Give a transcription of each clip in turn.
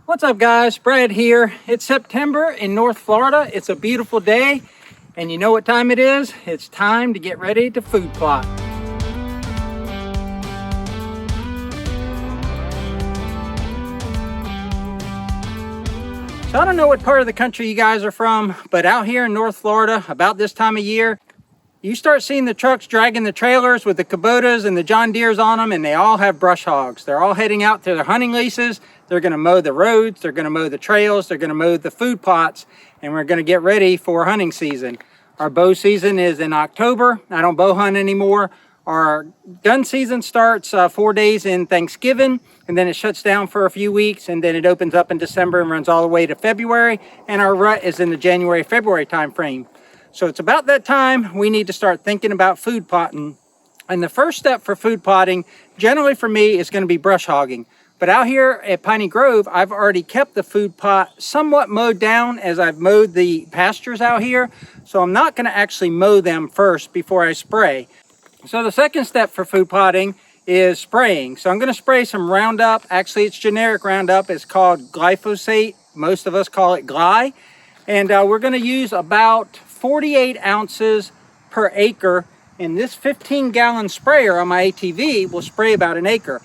What's up guys, Brad here. It's September in North Florida. It's a beautiful day and you know what time it is? It's time to get ready to food plot. So I don't know what part of the country you guys are from, but out here in North Florida about this time of year, you start seeing the trucks dragging the trailers with the Kubotas and the John Deeres on them, and they all have brush hogs. They're all heading out to their hunting leases. They're going to mow the roads, they're going to mow the trails, they're going to mow the food plots, and we're going to get ready for hunting season. Our bow season is in October. I don't bow hunt anymore. Our gun season starts 4 days in Thanksgiving, and then it shuts down for a few weeks, and then it opens up in December and runs all the way to February, and our rut is in the January-February time frame. So it's about that time we need to start thinking about food plotting. And the first step for food plotting, generally for me, is going to be brush hogging. But out here at Piney Grove, I've already kept the food plot somewhat mowed down as I've mowed the pastures out here. So I'm not going to actually mow them first before I spray. So the second step for food plotting is spraying. So I'm going to spray some Roundup. Actually, it's generic Roundup. It's called glyphosate. Most of us call it Gly. And we're going to use about 48 ounces per acre. And this 15-gallon sprayer on my ATV will spray about an acre.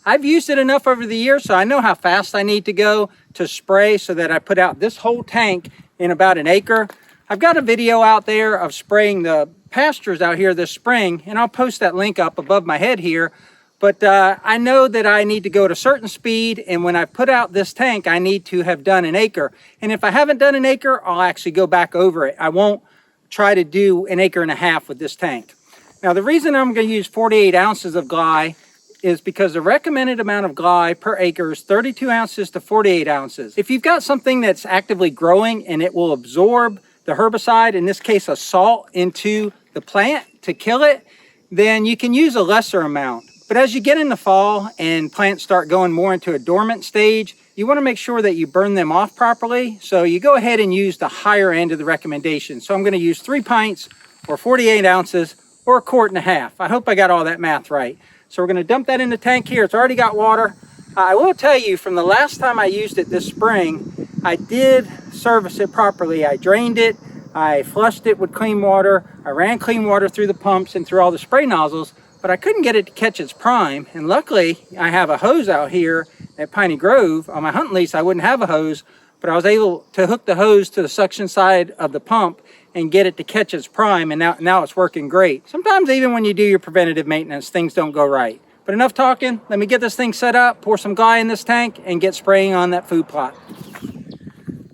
I've used it enough over the years, so I know how fast I need to go to spray so that I put out this whole tank in about an acre. I've got a video out there of spraying the pastures out here this spring, and I'll post that link up above my head here. But I know that I need to go at a certain speed, and when I put out this tank, I need to have done an acre. And if I haven't done an acre, I'll actually go back over it. I won't try to do an acre and a half with this tank. Now, the reason I'm going to use 48 ounces of Gly is because the recommended amount of Gly per acre is 32 ounces to 48 ounces. If you've got something that's actively growing and it will absorb the herbicide, in this case a salt, into the plant to kill it, then you can use a lesser amount. But as you get in the fall and plants start going more into a dormant stage, you want to make sure that you burn them off properly. So you go ahead and use the higher end of the recommendation. So I'm going to use 3 pints or 48 ounces or 1.5 quarts. I hope I got all that math right. So we're going to dump that in the tank here. It's already got water. I will tell you, from the last time I used it this spring, I did service it properly. I drained it, I flushed it with clean water, I ran clean water through the pumps and through all the spray nozzles, but I couldn't get it to catch its prime. And luckily, I have a hose out here at Piney Grove. On my hunting lease, I wouldn't have a hose, but I was able to hook the hose to the suction side of the pump and get it to catch its prime, and now it's working great. Sometimes even when you do your preventative maintenance, things don't go right. But enough talking, let me get this thing set up, pour some Gly in this tank, and get spraying on that food plot.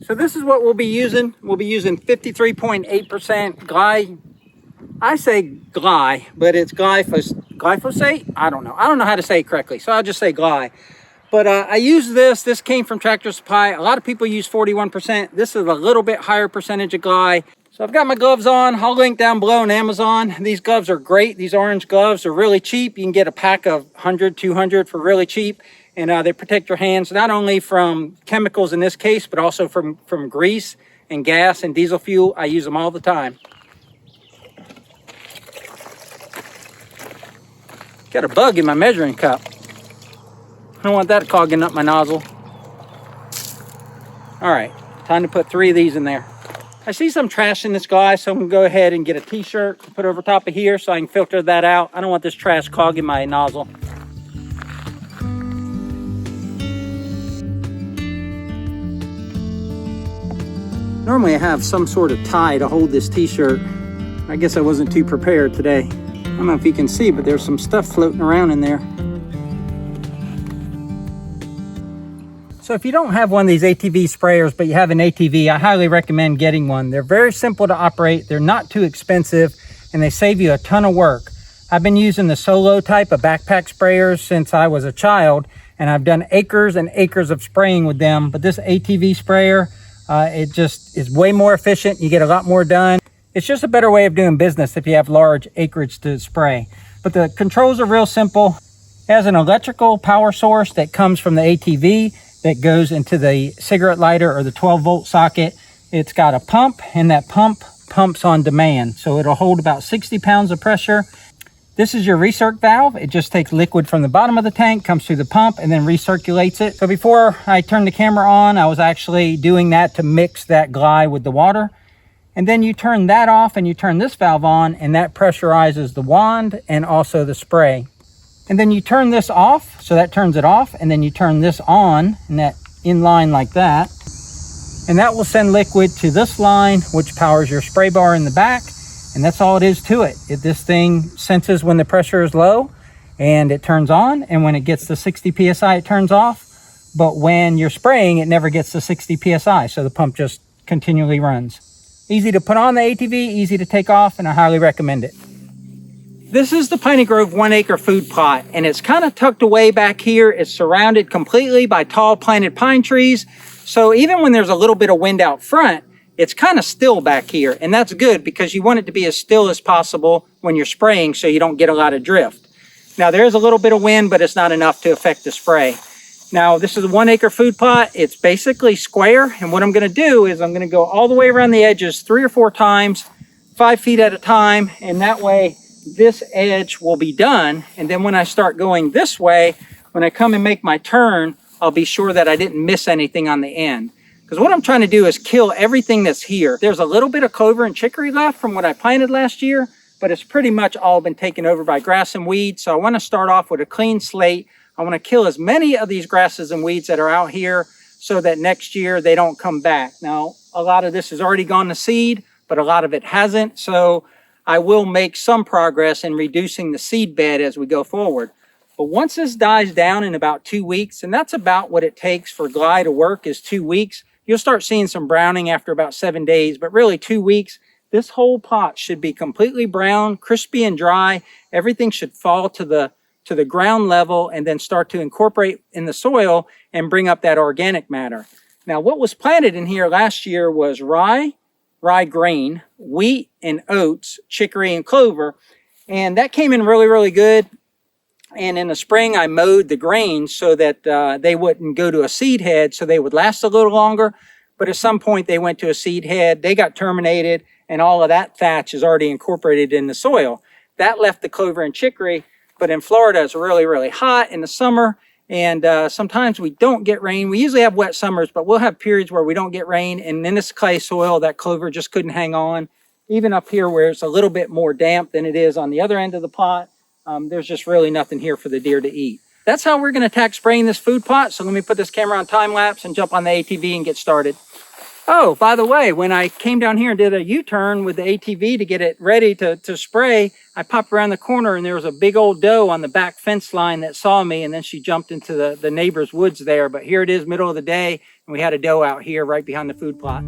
So this is what we'll be using. We'll be using 53.8% Gly. I say Gly, but it's glyphosate? I don't know. I don't know how to say it correctly, so I'll just say Gly. But I use this. This came from Tractor Supply. A lot of people use 41%. This is a little bit higher percentage of Gly. So I've got my gloves on. I'll link down below on Amazon. These gloves are great. These orange gloves are really cheap. You can get a pack of 100, 200 for really cheap. And they protect your hands not only from chemicals in this case, but also from grease and gas and diesel fuel. I use them all the time. Got a bug in my measuring cup. I don't want that clogging up my nozzle. All right, time to put 3 of these in there. I see some trash in this Gly, so I'm gonna go ahead and get a t-shirt to put over top of here so I can filter that out. I don't want this trash clogging my nozzle. Normally I have some sort of tie to hold this t-shirt. I guess I wasn't too prepared today. I don't know if you can see, but there's some stuff floating around in there. So if you don't have one of these ATV sprayers, but you have an ATV, I highly recommend getting one. They're very simple to operate, they're not too expensive, and they save you a ton of work. I've been using the solo type of backpack sprayers since I was a child, and I've done acres and acres of spraying with them. But this ATV sprayer, it just is way more efficient. You get a lot more done. It's just a better way of doing business if you have large acreage to spray. But the controls are real simple. It has an electrical power source that comes from the ATV that goes into the cigarette lighter or the 12-volt socket. It's got a pump, and that pump pumps on demand. So it'll hold about 60 pounds of pressure. This is your recirc valve. It just takes liquid from the bottom of the tank, comes through the pump, and then recirculates it. So before I turned the camera on, I was actually doing that to mix that glide with the water. And then you turn that off and you turn this valve on, and that pressurizes the wand and also the spray. And then you turn this off, so that turns it off, and then you turn this on, and that in line like that. And that will send liquid to this line, which powers your spray bar in the back. And that's all it is to it. This thing senses when the pressure is low and it turns on, and when it gets to 60 psi it turns off. But when you're spraying, it never gets to 60 psi, so the pump just continually runs. Easy to put on the ATV, easy to take off, and I highly recommend it. This is the Piney Grove 1 acre food plot, and it's kind of tucked away back here. It's surrounded completely by tall planted pine trees, so even when there's a little bit of wind out front, it's kind of still back here, and that's good because you want it to be as still as possible when you're spraying so you don't get a lot of drift. Now there's a little bit of wind, but it's not enough to affect the spray. Now this is a 1 acre food plot. It's basically square, and what I'm going to do is I'm going to go all the way around the edges 3 or 4 times, 5 feet at a time, and that way this edge will be done. And then when I start going this way, when I come and make my turn, I'll be sure that I didn't miss anything on the end. Because what I'm trying to do is kill everything that's here. There's a little bit of clover and chicory left from what I planted last year, but it's pretty much all been taken over by grass and weeds. So I want to start off with a clean slate. I want to kill as many of these grasses and weeds that are out here so that next year they don't come back. Now, a lot of this has already gone to seed, but a lot of it hasn't. So I will make some progress in reducing the seed bed as we go forward. But once this dies down in about 2 weeks, and that's about what it takes for Glide to work is 2 weeks, you'll start seeing some browning after about 7 days, but really 2 weeks, this whole pot should be completely brown, crispy and dry. Everything should fall to the ground level and then start to incorporate in the soil and bring up that organic matter. Now, what was planted in here last year was rye grain, wheat and oats, chicory and clover, and that came in really, really good. And in the spring, I mowed the grains so that they wouldn't go to a seed head, so they would last a little longer. But at some point, they went to a seed head, they got terminated, and all of that thatch is already incorporated in the soil. That left the clover and chicory, but in Florida, it's really, really hot in the summer, and sometimes we don't get rain. We usually have wet summers, but we'll have periods where we don't get rain, and in this clay soil, that clover just couldn't hang on. Even up here where it's a little bit more damp than it is on the other end of the plot, there's just really nothing here for the deer to eat. That's how we're going to attack spraying this food plot. So let me put this camera on time lapse and jump on the ATV and get started. Oh, by the way, when I came down here and did a U-turn with the ATV to get it ready to spray, I popped around the corner and there was a big old doe on the back fence line that saw me, and then she jumped into the neighbor's woods there. But here it is, middle of the day, and we had a doe out here right behind the food plot.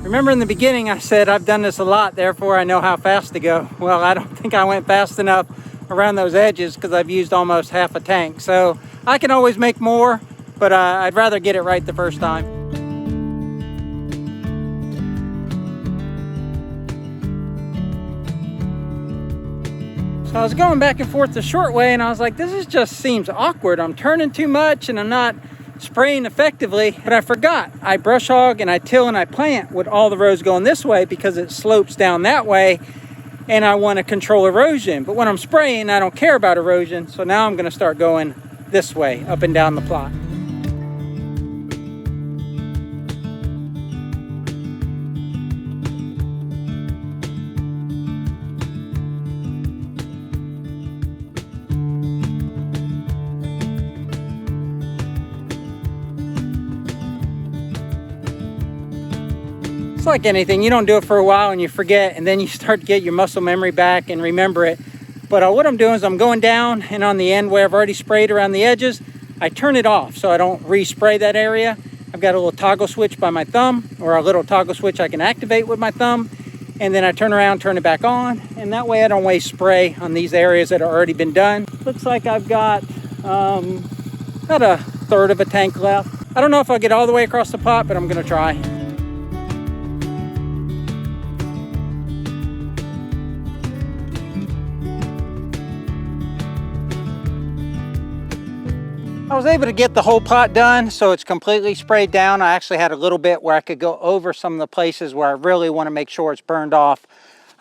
Remember in the beginning I said I've done this a lot, therefore I know how fast to go. Well, I don't think I went fast enough around those edges because I've used almost half a tank. So I can always make more, but I'd rather get it right the first time. So I was going back and forth the short way and I was like, this just seems awkward. I'm turning too much and I'm not spraying effectively, but I forgot. I brush hog and I till and I plant with all the rows going this way because it slopes down that way and I want to control erosion. But when I'm spraying, I don't care about erosion. So now I'm going to start going this way, up and down the plot. It's like anything, you don't do it for a while and you forget, and then you start to get your muscle memory back and remember it. But what I'm doing is I'm going down, and on the end where I've already sprayed around the edges, I turn it off so I don't respray that area. I've got a little toggle switch by my thumb, or a little toggle switch I can activate with my thumb, and then I turn around, turn it back on, and that way I don't waste spray on these areas that have already been done. Looks like I've got about a third of a tank left. I don't know if I'll get all the way across the plot, but I'm gonna try. I was able to get the whole plot done, so it's completely sprayed down. I actually had a little bit where I could go over some of the places where I really want to make sure it's burned off.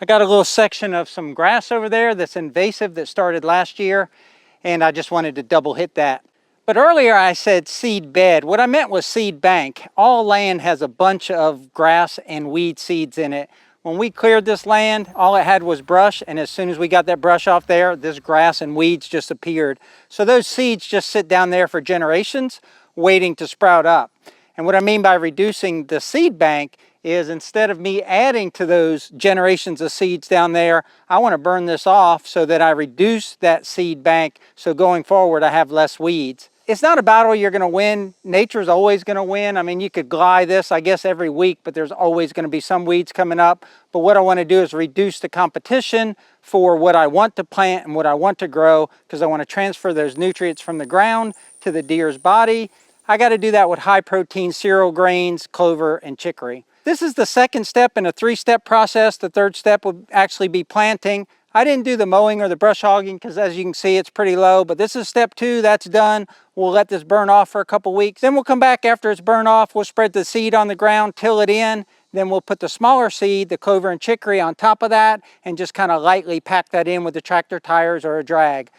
I got a little section of some grass over there that's invasive that started last year, and I just wanted to double hit that. But earlier I said seed bed. What I meant was seed bank. All land has a bunch of grass and weed seeds in it. When we cleared this land, all it had was brush, and as soon as we got that brush off there, this grass and weeds just appeared. So those seeds just sit down there for generations, waiting to sprout up. And what I mean by reducing the seed bank is instead of me adding to those generations of seeds down there, I want to burn this off so that I reduce that seed bank, so going forward I have less weeds. It's not a battle you're going to win. Nature's always going to win. I mean, you could glide this, I guess, every week, but there's always going to be some weeds coming up. But what I want to do is reduce the competition for what I want to plant and what I want to grow, because I want to transfer those nutrients from the ground to the deer's body. I got to do that with high protein cereal grains, clover, and chicory. This is the second step in a 3-step process. The third step would actually be planting. I didn't do the mowing or the brush hogging because, as you can see, it's pretty low, but this is step 2. That's done. We'll let this burn off for a couple weeks. Then we'll come back after it's burned off. We'll spread the seed on the ground, till it in. Then we'll put the smaller seed, the clover and chicory, on top of that and just kind of lightly pack that in with the tractor tires or a drag.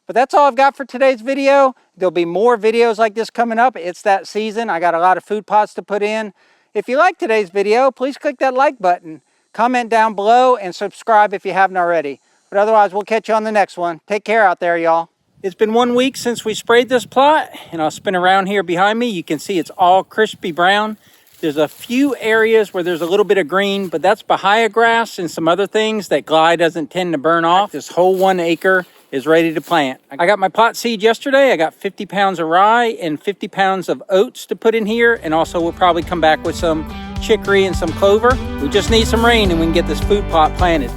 But that's all I've got for today's video. There'll be more videos like this coming up. It's that season. I got a lot of food plots to put in. If you like today's video, please click that like button, comment down below, and subscribe if you haven't already. But otherwise, we'll catch you on the next one. Take care out there, y'all. It's been 1 week since we sprayed this plot, and I'll spin around here behind me. You can see it's all crispy brown. There's a few areas where there's a little bit of green, but that's bahia grass and some other things that Glide doesn't tend to burn off. This whole 1 acre is ready to plant. I got my pot seed yesterday. I got 50 pounds of rye and 50 pounds of oats to put in here, and also we'll probably come back with some chicory and some clover. We just need some rain and we can get this food plot planted.